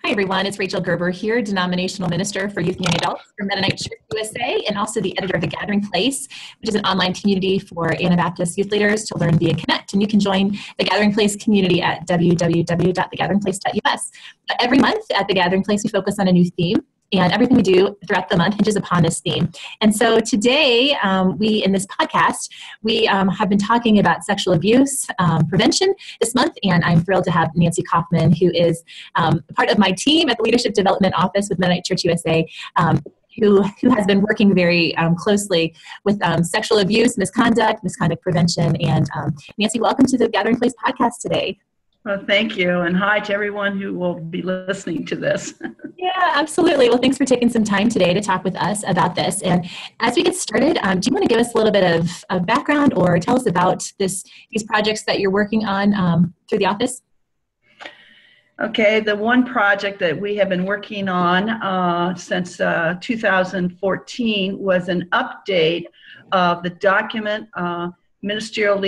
Hi everyone, it's Rachel Gerber here, Denominational Minister for Youth and Young Adults for Mennonite Church USA, and also the editor of The Gathering Place, which is an online community for Anabaptist youth leaders to learn via Connect. And you can join The Gathering Place community at www.thegatheringplace.us. Every month at The Gathering Place, we focus on a new theme, and everything we do throughout the month hinges upon this theme. And so today, in this podcast, we have been talking about sexual abuse prevention this month, and I'm thrilled to have Nancy Kauffman, who is part of my team at the Leadership Development Office with Mennonite Church USA, who has been working very closely with sexual abuse, misconduct prevention. And Nancy, welcome to the Gathering Place podcast today. Well, thank you, and hi to everyone who will be listening to this. Yeah, absolutely. Well, thanks for taking some time today to talk with us about this. And as we get started, do you want to give us a little bit of background or tell us about these projects that you're working on through the office? Okay, the one project that we have been working on since 2014 was an update of the document Ministerial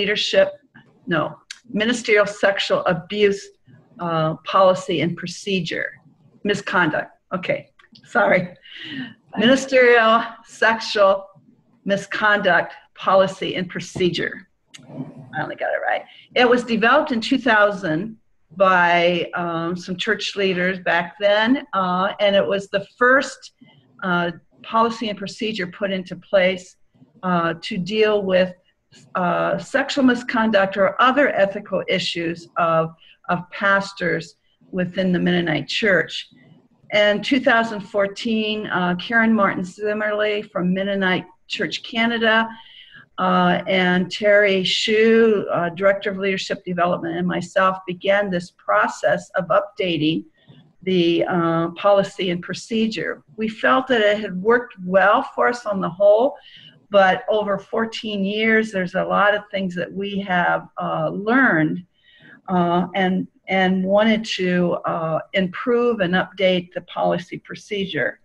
Sexual Abuse Policy and Procedure. Misconduct. Okay, sorry. Ministerial Sexual Misconduct Policy and Procedure. I only got it right. It was developed in 2000 by some church leaders back then, and it was the first policy and procedure put into place to deal with sexual misconduct or other ethical issues of pastors within the Mennonite Church. In 2014, Karen Martin Zimmerly from Mennonite Church Canada and Terry Hsu, Director of Leadership Development, and myself began this process of updating the policy and procedure. We felt that it had worked well for us on the whole, but over 14 years, there's a lot of things that we have learned and wanted to improve and update the policy procedure.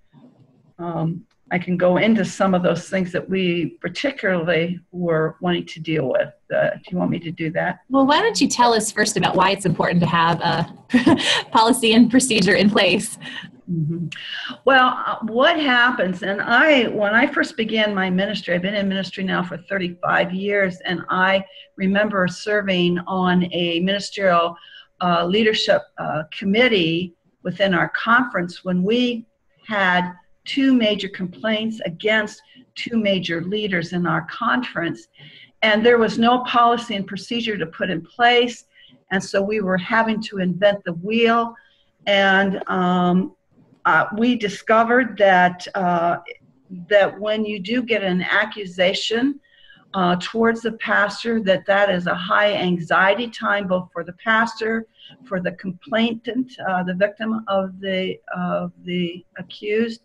I can go into some of those things that we particularly were wanting to deal with. Do you want me to do that? Well, why don't you tell us first about why it's important to have a policy and procedure in place? Mm-hmm. Well, what happens, and when I first began my ministry, I've been in ministry now for 35 years, and I remember serving on a ministerial leadership committee within our conference when we had two major complaints against two major leaders in our conference, and there was no policy and procedure to put in place, and so we were having to invent the wheel, and we discovered that when you do get an accusation towards the pastor, that is a high anxiety time, both for the pastor, for the complainant, the victim of the accused,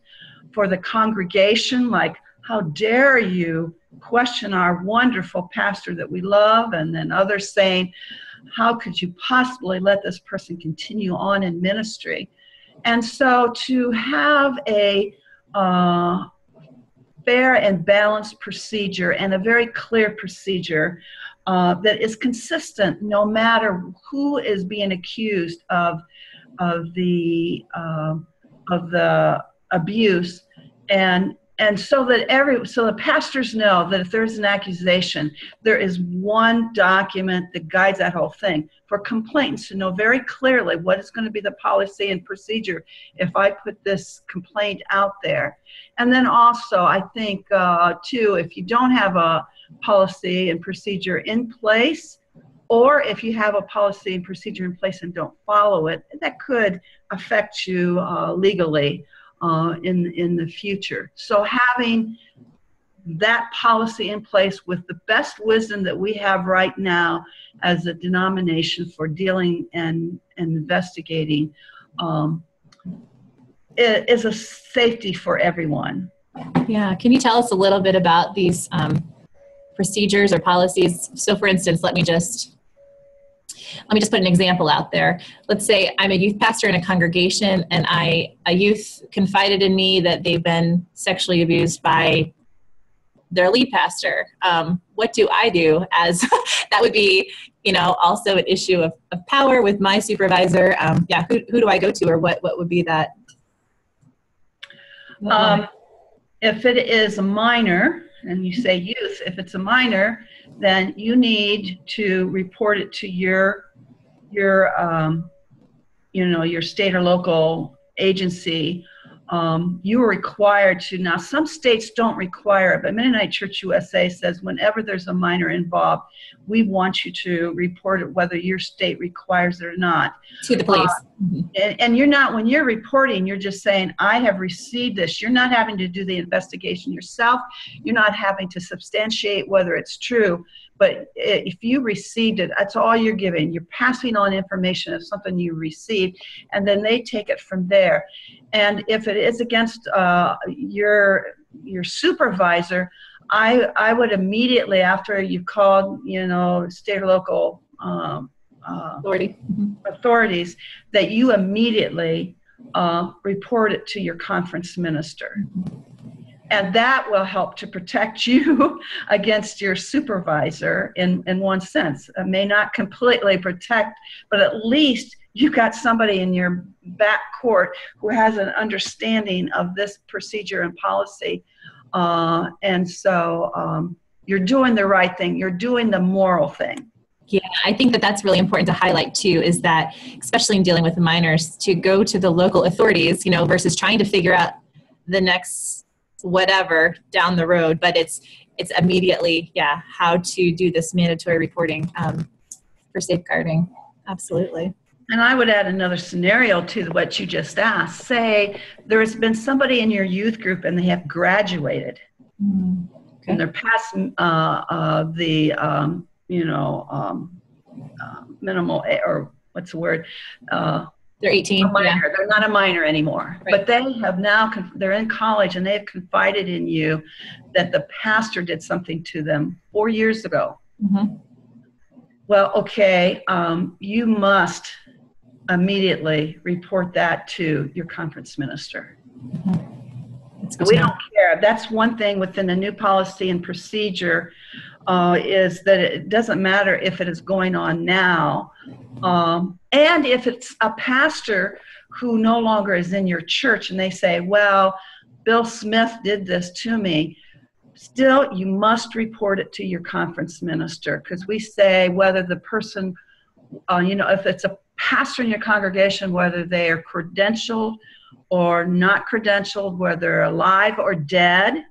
for the congregation, like, how dare you question our wonderful pastor that we love, and then others saying, how could you possibly let this person continue on in ministry? And so to have a fair and balanced procedure and a very clear procedure that is consistent no matter who is being accused of the abuse, and so that the pastors know that if there's an accusation, there is one document that guides that whole thing. For complainants to know very clearly what is going to be the policy and procedure if I put this complaint out there. And then also, I think, too, if you don't have a policy and procedure in place, or if you have a policy and procedure in place and don't follow it, that could affect you legally in the future. So having that policy in place with the best wisdom that we have right now as a denomination for dealing and investigating is a safety for everyone. Yeah. Can you tell us a little bit about these procedures or policies? So for instance, let me just put an example out there. Let's say I'm a youth pastor in a congregation, and a youth confided in me that they've been sexually abused by their lead pastor. What do I do as that would be, also an issue of power with my supervisor. Who do I go to, or what would be that? If it is a minor, and you say youth, if it's a minor, then you need to report it to your state or local agency. You are required to. Now, some states don't require it, but Mennonite Church USA says whenever there's a minor involved, we want you to report it whether your state requires it or not. To the police. And you're not, when you're reporting, you're just saying, I have received this. You're not having to do the investigation yourself. You're not having to substantiate whether it's true. But if you received it, that's all you're giving. You're passing on information of something you received, and then they take it from there. And if it is against your supervisor, I would immediately, after you called, state or local authorities, that you immediately report it to your conference minister. And that will help to protect you against your supervisor in one sense. It may not completely protect, but at least you've got somebody in your back court who has an understanding of this procedure and policy. And so you're doing the right thing. You're doing the moral thing. Yeah, I think that's really important to highlight too, is that especially in dealing with minors, to go to the local authorities, versus trying to figure out the next whatever down the road, but it's immediately, how to do this mandatory reporting for safeguarding. Absolutely. And I would add another scenario to what you just asked. Say there has been somebody in your youth group and they have graduated, and they're past minimal, or what's the word? They're 18. Minor. They're not a minor anymore. Right. But they have now, they're in college and they have confided in you that the pastor did something to them 4 years ago. Well, okay, you must immediately report that to your conference minister. We don't care. That's one thing within the new policy and procedure, is that it doesn't matter if it is going on now, and if it's a pastor who no longer is in your church and they say, well, Bill Smith did this to me, still you must report it to your conference minister, because we say whether the person, if it's a pastor in your congregation, whether they are credentialed or not credentialed, whether they're alive or dead,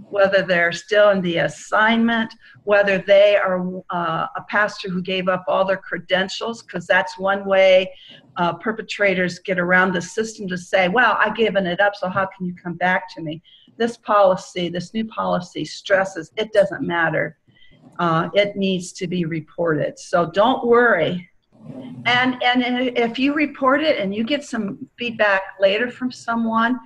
whether they're still in the assignment, whether they are a pastor who gave up all their credentials, because that's one way perpetrators get around the system to say, well, I've given it up, so how can you come back to me? This new policy stresses it doesn't matter. It needs to be reported. So don't worry. And if you report it and you get some feedback later from someone,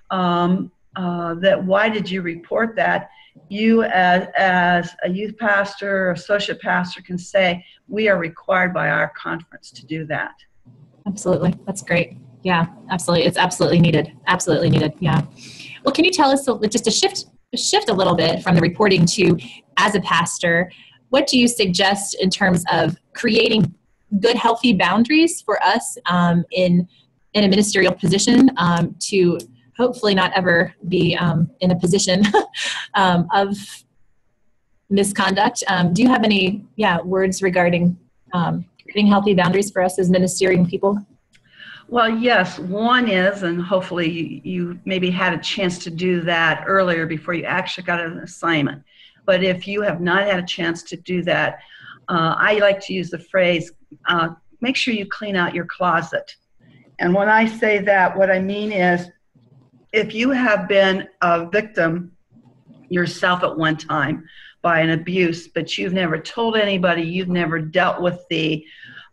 that why did you report that, you as a youth pastor or associate pastor can say, we are required by our conference to do that. Absolutely. That's great. Yeah, absolutely. It's absolutely needed. Absolutely needed. Yeah. Well, can you tell us, just to shift a little bit from the reporting to, as a pastor, what do you suggest in terms of creating good, healthy boundaries for us in a ministerial position to hopefully not ever be in a position of misconduct? Do you have any words regarding creating healthy boundaries for us as ministerial people? Well, yes. One is, and hopefully you maybe had a chance to do that earlier before you actually got an assignment. But if you have not had a chance to do that, I like to use the phrase, make sure you clean out your closet. And when I say that, what I mean is, if you have been a victim yourself at one time by an abuse, but you've never told anybody, you've never dealt with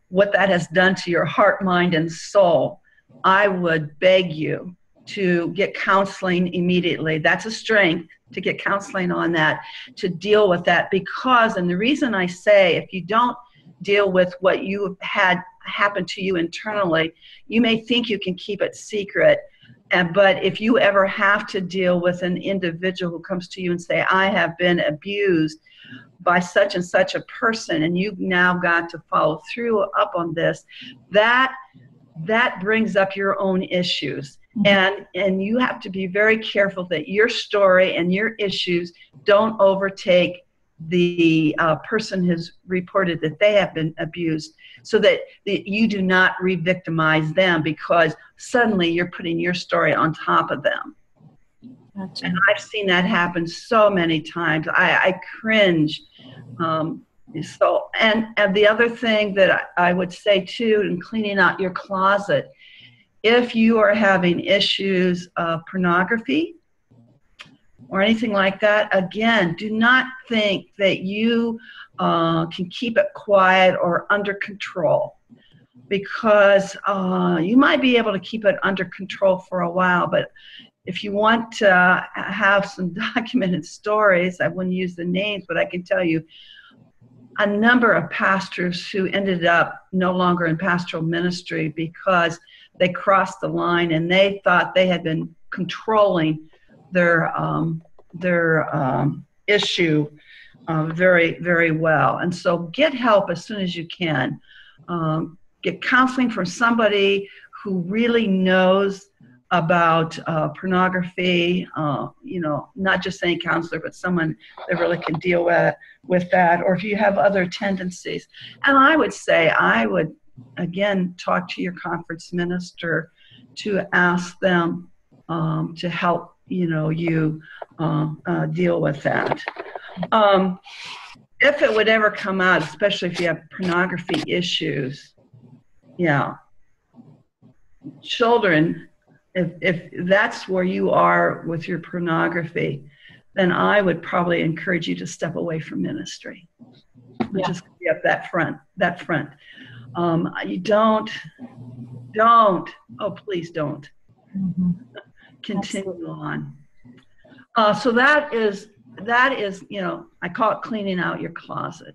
what that has done to your heart, mind, and soul, I would beg you to get counseling immediately. That's a strength, to get counseling on that, to deal with that. Because, and the reason I say, if you don't deal with what you had happen to you internally, you may think you can keep it secret. But if you ever have to deal with an individual who comes to you and say, I have been abused by such and such a person, and you've now got to follow through up on this, that brings up your own issues. And you have to be very careful that your story and your issues don't overtake the person who's reported that they have been abused, so that you do not re-victimize them, because suddenly you're putting your story on top of them. Gotcha. And I've seen that happen so many times. I cringe. And the other thing that I would say too, in cleaning out your closet, if you are having issues of pornography or anything like that, again, do not think that you can keep it quiet or under control, because you might be able to keep it under control for a while, but if you want to have some documented stories, I wouldn't use the names, but I can tell you a number of pastors who ended up no longer in pastoral ministry because they crossed the line and they thought they had been controlling their issue very, very well. And so get help as soon as you can. Get counseling from somebody who really knows about pornography, not just any counselor, but someone that really can deal with that, or if you have other tendencies. And I would say, again, talk to your conference minister to ask them to help, you deal with that. If it would ever come out, especially if you have pornography issues, children, if that's where you are with your pornography, then I would probably encourage you to step away from ministry. Just be up that front. You don't, please don't. Continue on. So that is, I call it cleaning out your closet.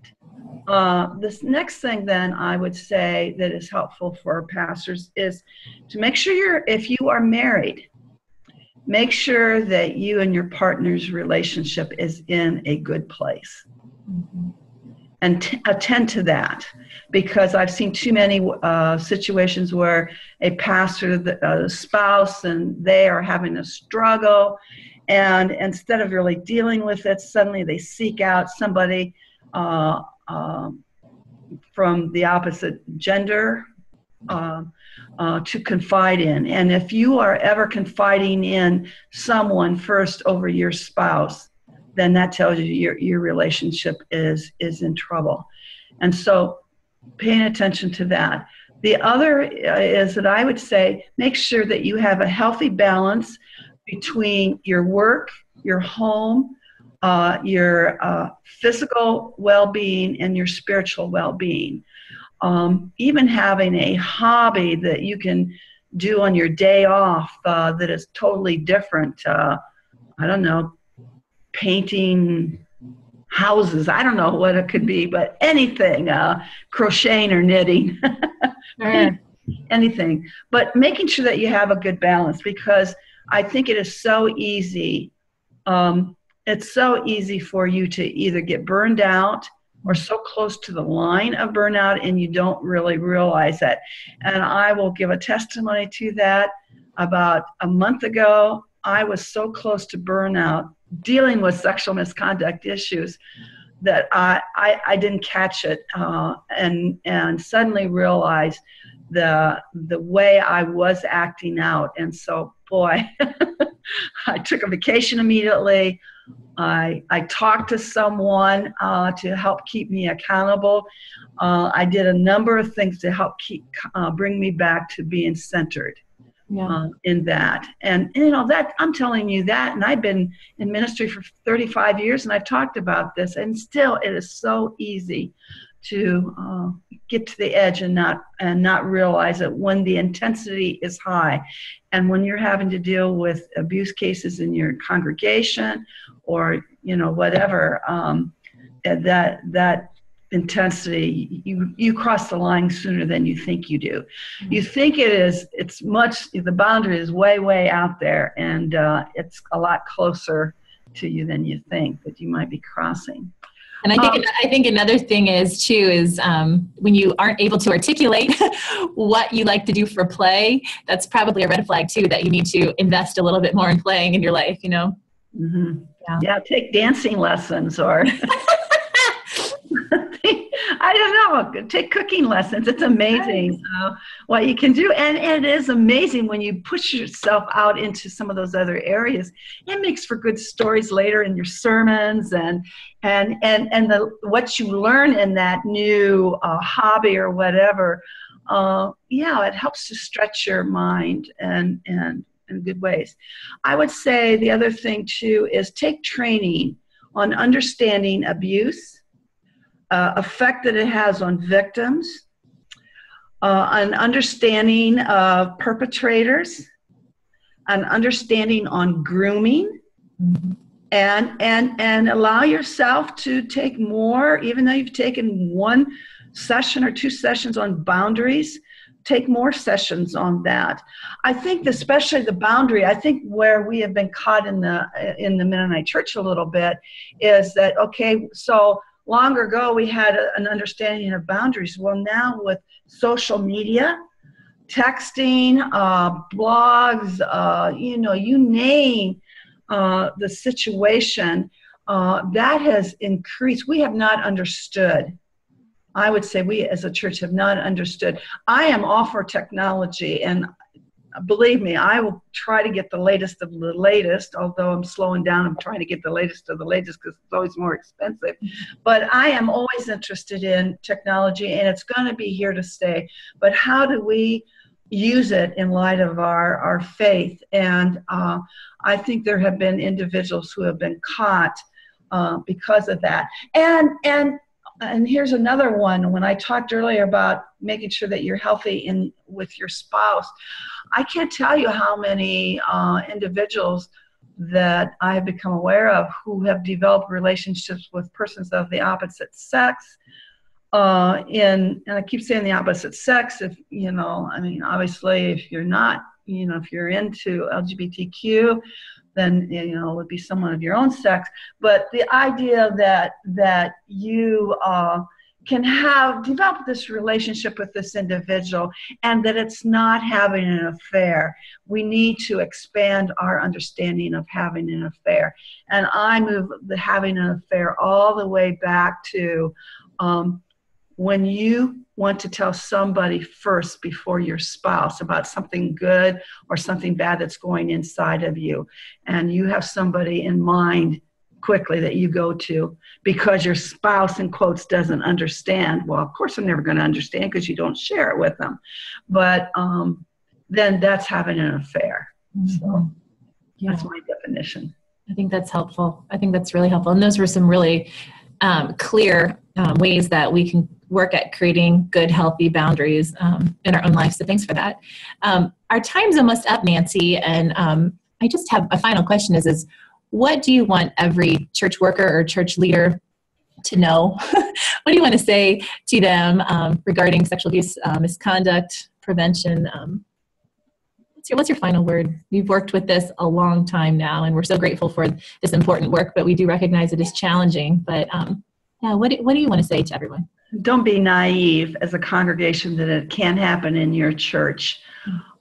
This next thing then I would say that is helpful for pastors is to make sure if you are married, make sure that you and your partner's relationship is in a good place. And attend to that, because I've seen too many situations where a pastor, the spouse, and they are having a struggle, and instead of really dealing with it, suddenly they seek out somebody from the opposite gender to confide in. And if you are ever confiding in someone first over your spouse, then that tells you your relationship is in trouble. And so paying attention to that. The other is that I would say make sure that you have a healthy balance between your work, your home, your physical well-being, and your spiritual well-being. Even having a hobby that you can do on your day off that is totally different. I don't know, painting houses. I don't know what it could be, but anything, crocheting or knitting, anything. But making sure that you have a good balance, because I think it is so easy. It's so easy for you to either get burned out or so close to the line of burnout and you don't really realize that. And I will give a testimony to that. About a month ago, I was so close to burnout dealing with sexual misconduct issues that I didn't catch it and suddenly realized the way I was acting out. And so, boy, I took a vacation immediately. I talked to someone to help keep me accountable. I did a number of things to help bring me back to being centered in that. And that I'm telling you that, and I've been in ministry for 35 years, and I've talked about this, and still it is so easy to get to the edge and not realize it when the intensity is high. And when you're having to deal with abuse cases in your congregation or whatever, that intensity, you cross the line sooner than you think you do. You think the boundary is way out there, and it's a lot closer to you than you think that you might be crossing. And I think another thing is when you aren't able to articulate what you like to do for play, that's probably a red flag too, that you need to invest a little bit more in playing in your life, you know? Mm-hmm. Yeah, take dancing lessons or I don't know, take cooking lessons. It's amazing what you can do. And it is amazing when you push yourself out into some of those other areas. It makes for good stories later in your sermons and what you learn in that new hobby or whatever. It helps to stretch your mind and in good ways. I would say the other thing too is take training on understanding abuse, effect that it has on victims, an understanding of perpetrators, an understanding on grooming, and allow yourself to take more, even though you've taken one session or two sessions on boundaries, take more sessions on that. I think especially the boundary, I think where we have been caught in the Mennonite church a little bit is that, okay, so long ago we had an understanding of boundaries. Well, now with social media, texting, blogs, you name the situation, that has increased. We have not understood. I would say we as a church have not understood. I am all for technology, and believe me, I will try to get the latest of the latest, although I'm slowing down. I'm trying to get the latest of the latest because it's always more expensive. But I am always interested in technology, and it's going to be here to stay. But how do we use it in light of our faith? And I think there have been individuals who have been caught because of that. And here's another one. When I talked earlier about making sure that you're healthy with your spouse, I can't tell you how many individuals that I have become aware of who have developed relationships with persons of the opposite sex. And I keep saying the opposite sex, obviously if you're not, if you're into LGBTQ, then it would be someone of your own sex. But the idea that you can develop this relationship with this individual and that it's not having an affair. We need to expand our understanding of having an affair. And I move the having an affair all the way back to when you want to tell somebody first before your spouse about something good or something bad that's going inside of you, and you have somebody in mind quickly that you go to because your spouse, in quotes, doesn't understand. Well, of course I'm never going to understand because you don't share it with them. But then that's having an affair. So that's my definition. I think that's helpful. I think that's really helpful. And those were some really clear ways that we can work at creating good, healthy boundaries in our own life. So thanks for that. Our time's almost up, Nancy. And I just have a final question is what do you want every church worker or church leader to know? What do you want to say to them regarding sexual abuse, misconduct, prevention? What's your final word? We've worked with this a long time now, and we're so grateful for this important work, but we do recognize it is challenging. But what do you want to say to everyone? Don't be naive as a congregation that it can happen in your church.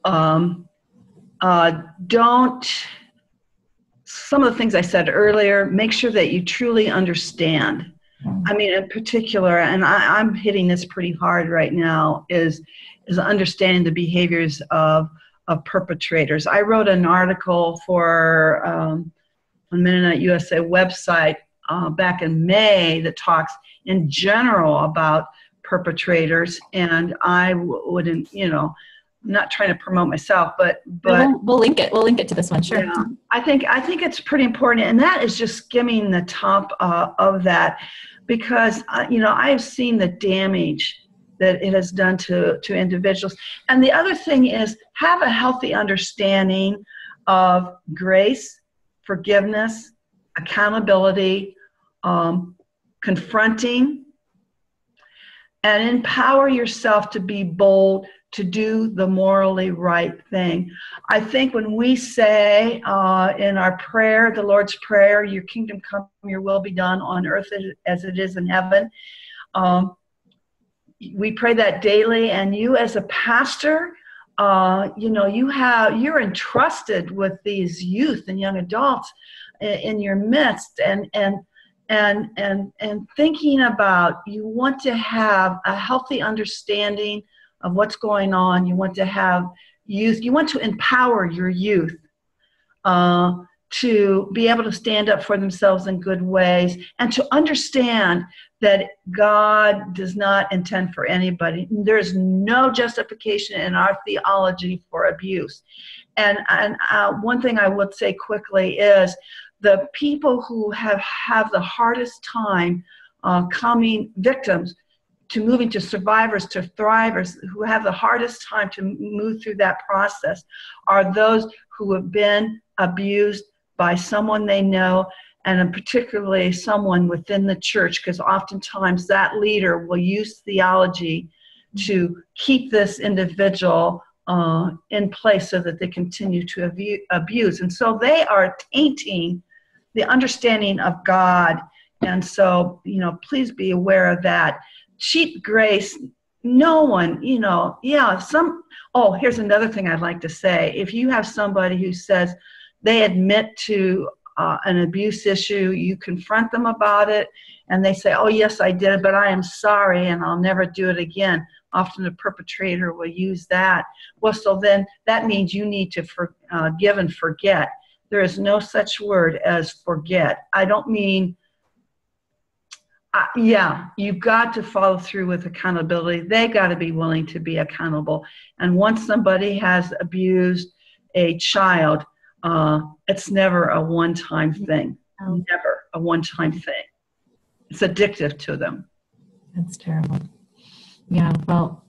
Some of the things I said earlier, make sure that you truly understand. I mean, in particular, and I'm hitting this pretty hard right now, is understanding the behaviors of perpetrators. I wrote an article for on Mennonite USA website back in May that talks in general about perpetrators, and I wouldn't, I'm not trying to promote myself, but we'll link it. We'll link it to this one. Sure. Yeah, I think it's pretty important, and that is just skimming the top of that, because I've seen the damage that it has done to individuals. And the other thing is have a healthy understanding of grace, forgiveness, accountability, confronting, and empower yourself to be bold, to do the morally right thing. I think when we say in our prayer, the Lord's Prayer, your kingdom come, your will be done on earth as it is in heaven, we pray that daily. And you as a pastor, you're entrusted with these youth and young adults in your midst, and thinking about, you want to have a healthy understanding of what's going on. You want to have youth. You want to empower your youth to be able to stand up for themselves in good ways, and to understand that God does not intend for anybody. There's no justification in our theology for abuse. And one thing I would say quickly is, the people who have the hardest time coming victims to moving to survivors to thrivers, who have the hardest time to move through that process, are those who have been abused by someone they know, and particularly someone within the church, because oftentimes that leader will use theology to keep this individual in place so that they continue to abuse. And so they are tainting the understanding of God. And so, please be aware of that. Cheap grace, no one, here's another thing I'd like to say. If you have somebody who says they admit to an abuse issue, you confront them about it, and they say, oh, yes, I did, but I am sorry, and I'll never do it again. Often the perpetrator will use that. Well, so then that means you need to forgive and forget. There is no such word as forget. I don't mean, you've got to follow through with accountability. They got to be willing to be accountable. And once somebody has abused a child, it's never a one-time thing. Never a one-time thing. It's addictive to them. That's terrible. Yeah, well,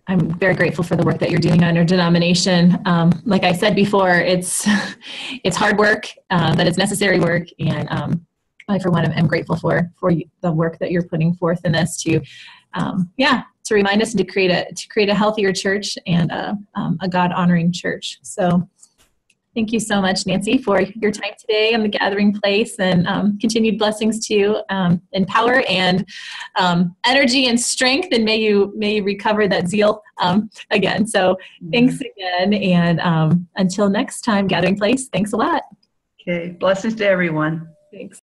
I'm very grateful for the work that you're doing on your denomination. Like I said before, it's hard work, but it's necessary work. And I, for one, am grateful for the work that you're putting forth in this to remind us and to create a healthier church and a God-honoring church. So thank you so much, Nancy, for your time today on the Gathering Place, and continued blessings to you in power and energy and strength, and may you recover that zeal again. So thanks again, and until next time, Gathering Place, thanks a lot. Okay, blessings to everyone. Thanks.